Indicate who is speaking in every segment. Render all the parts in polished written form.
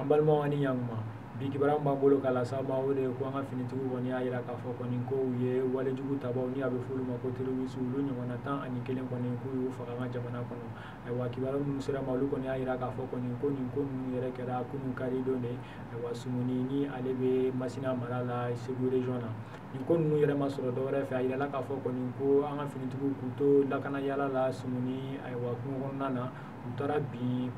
Speaker 1: an balimaw ani ɲankuma bi kibaruya b'an bolo k'a lase aw ma o de ye ko an ka finitigiw kɔni y'a jira k'a fɔ kɔni ko u ye walejugu tabaw ni a bɛ f'olu ma ko terroriste olu ɲɔgɔnna 11 kɔni k'u y'u faga an ka jamana kɔnɔ ayiwa kibaruya minnu sera ma olu kɔni y'a jira k'a fɔ kɔni ko nin ko ninnu yɛrɛ kɛra kunun karidon de ayiwa Sumuni ni ale bɛ Masina mara la Segu region na nin ko ninnu yɛrɛ ma sɔrɔ dɔwɛrɛ fɛ a yirala k'a fɔ kɔni ko an ka finitigiw k'u to lakana yala la Sumuni ayiwa kungo kɔnɔna na u taara bi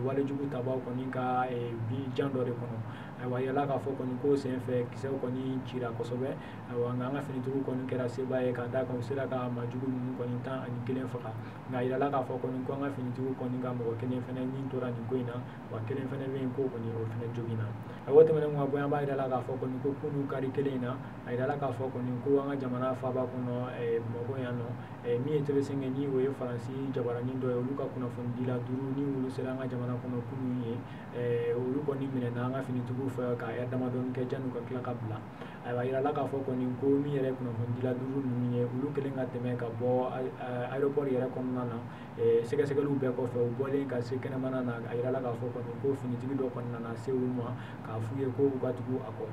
Speaker 1: walejugu tabaw kɔni ka bi jan dɔ de kɔnɔ ayiwa yala k'a fɔ kɔni ko senfɛ kisɛw kɔni cira kosɛbɛ ayiwa nka an ka finitigiw kɔni kɛra seba ye k'a d'a kan u sera ka majugu ninnu kɔni 11 faga nka yirala k'a fɔ kɔni ko an ka finitigiw kɔni ka mɔgɔ kelen fɛnɛ min tora nin ko in na wa kelen fɛnɛ bɛ yen ko kɔni o fɛnɛ joginna ayiwa tɛmɛnen ka bɔ yan b'a yirala k'a fɔ kɔni ko kunun kari kelen in na a yirala k'a fɔ kɔni ko an ka jamana faaba kɔnɔ Bamakɔ yan nɔ min ye Tɛbɛsɛnge ni o ye Faransi jabaranin dɔ ye olu ka kunnafonidila 5 ni olu sera an ka jamana kɔnɔ kunun ye olu kɔni minɛna an ka finitigiw fɛ ka heure damadɔni kɛ janni u ka tila ka bila ayiwa a yirala k'a fɔ kɔni ko min yɛrɛ kunnafonidila 5 ninnu ye olu kɛlen ka tɛmɛ ka bɔ aéroport yɛrɛ kɔnɔna na sɛgɛsɛgɛliw bɛɛ kɔfɛ u bɔlen ka se kɛnɛmana na a yirala k'a fɔ kɔni ko finitigi dɔ kɔni nana se olu ma k'a f'u ye ko u ka tugu a kɔ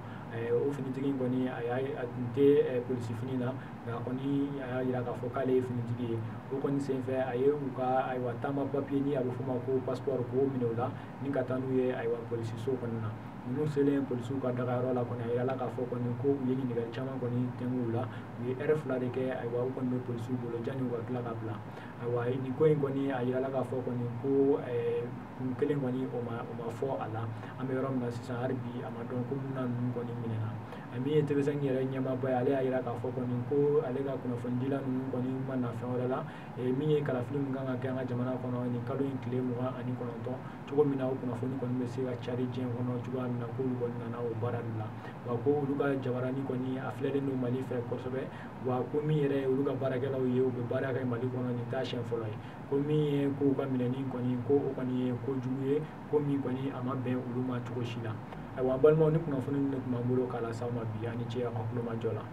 Speaker 1: o finitigi in kɔni a tun tɛ polisi fini na nka kɔni a y'a jira k'a fɔ k'ale ye finitigi ye o kɔni senfɛ a ye u ka ayiwa taama papiye ni a bɛ f'o ma ko passeport k'o minɛ u la ni ka taa n'u ye ayiwa polisi so kɔni na ninnu selen polisiw ka dagayɔrɔ la kɔni a yirala k'a fɔ kɔni ko u ye ɲininkali caman kɔni tɛngu u la u ye heure 2 de kɛ ayiwa u kɔni bɛ polisiw bolo janni u ka tila ka bila ayiwa nin ko in kɔni a yirala k'a fɔ kɔni ko kun kelen kɔni o ma fɔ a la an bɛ yɔrɔ min na sisan hali bi a ma dɔn ko mun na ninnu kɔni minɛna min ye Tɛbɛsɛnge yɛrɛ ɲɛmaaba ye ale y'a jira k'a fɔ kɔni ko ale ka kunnafonidila ninnu kɔni ma na fɛn wɛrɛ la min ye kalafili min kan ka kɛ an ka jamana kɔnɔ nin kalo in tile 29 cogo min na o kunnafoni kɔni bɛ se ka cari diɲɛ kɔnɔ cogoya min na k'olu kɔni nana o baara de la wa ko olu ka jabarani kɔni a filɛlen don Mali fɛ kosɛbɛ wa ko min yɛrɛ ye olu ka baarakɛlaw ye u bɛ baara kɛ Mali kɔnɔ nin t'a siɲɛ fɔlɔ ye ko min ye kow ka minɛni kɔni ko o kɔni ye kojugu ye ko min kɔni a ma bɛn olu ma cogo si la ayiwa balimaw ni kunnafoni min de tun b'an bolo k'a lase aw ma bi a ni ce a ma kulomajɔ la